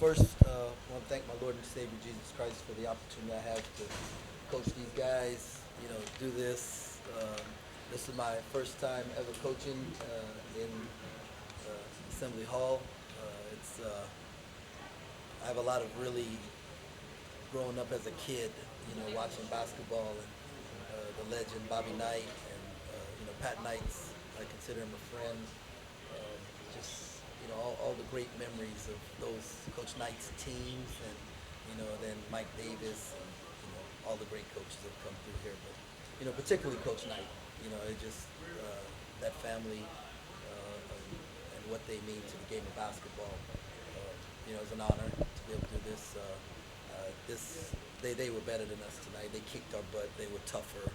first, I want to thank my Lord and Savior Jesus Christ for the opportunity I have to coach these guys. Do this. This is my first time ever coaching in Assembly Hall. It's I have a lot of really growing up as a kid, watching basketball and the legend Bobby Knight and Pat Knight's. I consider him a friend. Just all the great memories of those Coach Knight's teams, and then Mike Davis, and all the great coaches that have come through here. But particularly Coach Knight. It just that family and what they mean to the game of basketball. It's an honor to be able to do this. They were better than us tonight. They kicked our butt. They were tougher.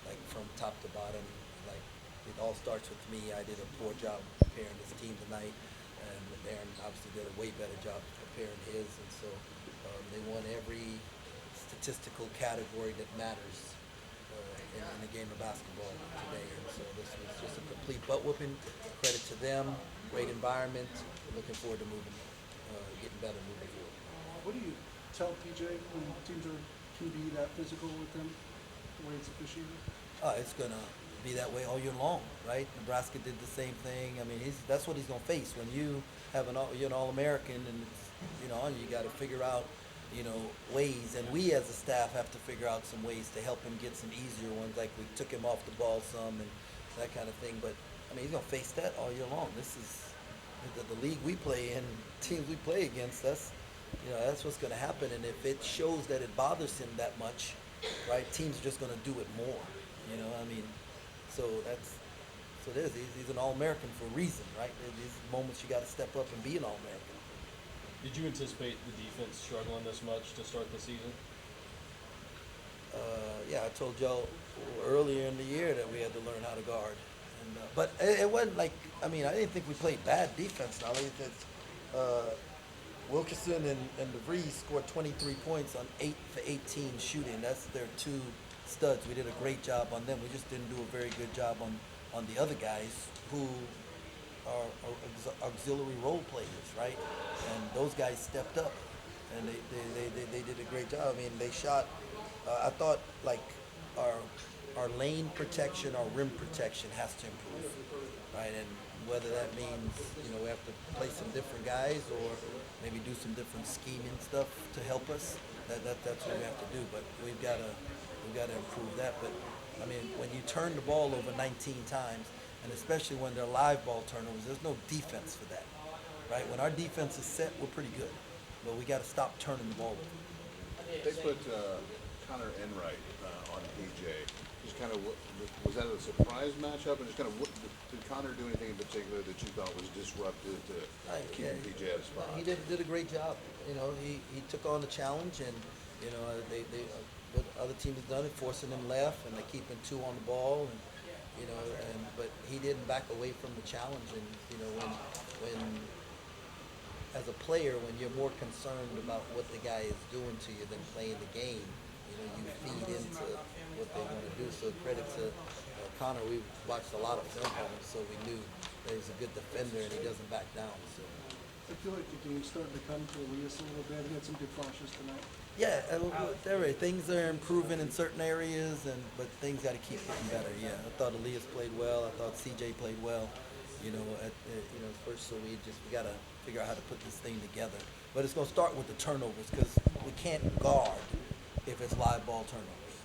Like from top to bottom. Like it all starts with me. I did a poor job preparing this team tonight, and Aaron obviously did a way better job preparing his. And so they won every statistical category that matters in the game of basketball today. And so this was just a complete butt whooping. Credit to them. Great environment. Looking forward to getting better moving forward. What do you tell PJ when teams can be that physical with him, the way it's officiated? It's going to be that way all year long, right? Nebraska did the same thing. I mean, that's what he's going to face when you have you're an All-American, and it's, you got to figure out, ways. And we as a staff have to figure out some ways to help him get some easier ones, like we took him off the ball some and that kind of thing. But I mean, he's going to face that all year long. This is the league we play in, teams we play against. That's what's going to happen. And if it shows that it bothers him that much, right, teams are just going to do it more. So it is. He's an All-American for a reason, right? These moments you got to step up and be an All-American. Did you anticipate the defense struggling this much to start the season? Yeah, I told y'all earlier in the year that we had to learn how to guard. But it wasn't like, I didn't think we played bad defense. Now, Wilkerson and DeVries scored 23 points on 8 for 18 shooting. That's their two studs. We did a great job on them. We just didn't do a very good job on the other guys who are auxiliary role players, right? And those guys stepped up, and they did a great job. They shot. I thought our lane protection, our rim protection has to improve, right? And whether that means we have to play some different guys or maybe do some different scheming stuff to help us. That's what we have to do. But we've got to improve that. But when you turn the ball over 19 times, and especially when they're live ball turnovers, there's no defense for that, right? When our defense is set, we're pretty good, but we got to stop turning the ball over. They put Connor Enright on PJ. Just kind of, was that a surprise matchup? And just kind of, did Connor do anything in particular that you thought was disruptive to keeping PJ at a spot? He did a great job. He took on the challenge, and what other teams have done it, forcing them left, and they're keeping two on the ball, and but he didn't back away from the challenge. And when as a player, when you're more concerned about what the guy is doing to you than playing the game, you feed into what they want to do. So credit to Connor. We watched a lot of film on him, so we knew that he's a good defender and he doesn't back down. So I feel like the game's starting to come to Elias a little bit. He had some good flashes tonight. yeah, things are improving in certain areas, but things got to keep getting better. Yeah, I thought Elias played well. I thought CJ played well. First, so we got to figure out how to put this thing together. But it's going to start with the turnovers, because we can't guard if it's live ball turnovers.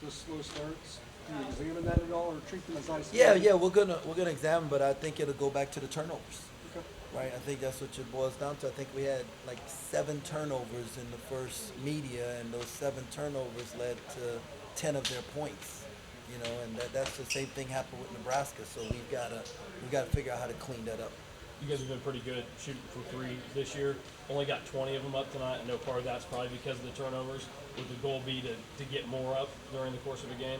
The slow starts. Do you examine that at all, or treat them as isolated? Yeah, we're gonna examine, but I think it'll go back to the turnovers. Okay. Right, I think that's what it boils down to. I think we had like 7 turnovers in the first media, and those 7 turnovers led to 10 of their points. And that's the same thing happened with Nebraska. So we gotta figure out how to clean that up. You guys have been pretty good shooting for three this year. Only got 20 of them up tonight. I know part of that's probably because of the turnovers. Would the goal be to get more up during the course of a game?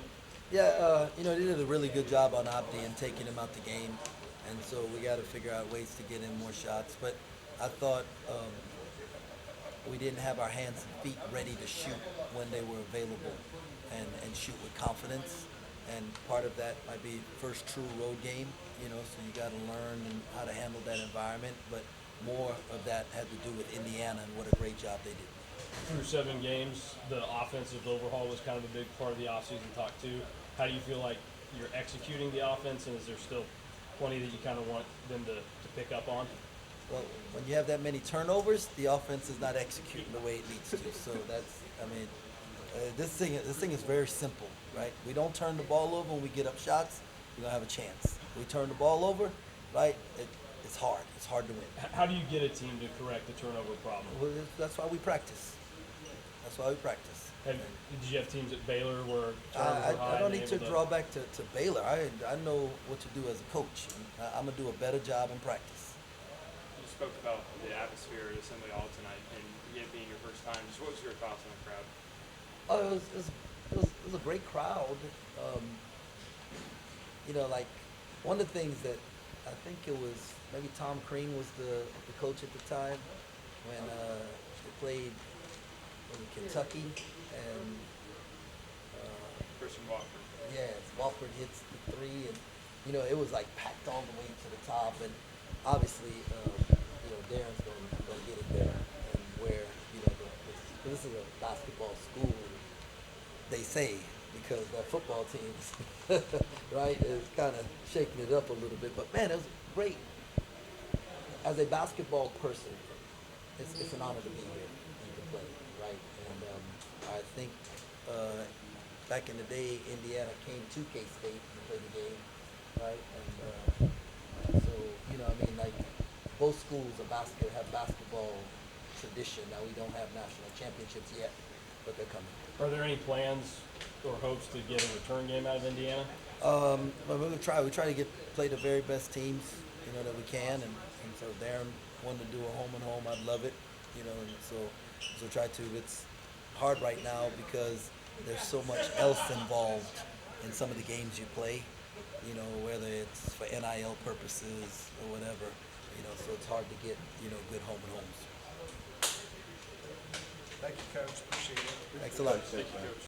Yeah, they did a really good job on Abdi and taking him out the game. And so we got to figure out ways to get in more shots. But I thought we didn't have our hands and feet ready to shoot when they were available and shoot with confidence. And part of that might be first true road game, so you got to learn how to handle that environment. But more of that had to do with Indiana and what a great job they did. Through 7 games, the offensive overhaul was kind of a big part of the offseason talk too. How do you feel like you're executing the offense, and is there still plenty that you kind of want them to pick up on? Well, when you have that many turnovers, the offense is not executing the way it needs to. So that's, I mean, this thing is very simple, right? We don't turn the ball over when we get up shots, we don't have a chance. We turn the ball over, right? It's hard. It's hard to win. How do you get a team to correct the turnover problem? Well, that's why we practice. That's why we practice. Did you have teams at Baylor where turnovers were high? I don't and need to able draw back to Baylor. I know what to do as a coach. I'm gonna do a better job in practice. You spoke about the atmosphere at Assembly Hall tonight, and it being your first time. Just what was your thoughts on the crowd? Oh, it was a great crowd. You know, like one of the things that I think it was maybe Tom Crean was the coach at the time when they played in Kentucky and Christian Walker. yeah, Walford hits the three, and you know it was like packed all the way to the top, and obviously you know Darren's gonna get it there, and where you know this is a basketball school, they say, because that football team, right, is kind of shaking it up a little bit. But man, it was great. As a basketball person, it's an honor to be here and to play, right? And I think back in the day, Indiana came to K-State and played the game, right? And so, you know, I mean, like both schools of have basketball tradition. Now we don't have national championships yet, but they're coming. Are there any plans or hopes to get a return game out of Indiana? Well, we're gonna try. We try to play the very best teams, you know, that we can, and so Darren wanted to do a home and home. I'd love it, you know, and so try to. It's hard right now because there's so much else involved in some of the games you play, you know, whether it's for NIL purposes or whatever, you know, so it's hard to get, you know, good home and homes. Thank you, Coach. Appreciate it. Thanks a lot. Thank you, Coach.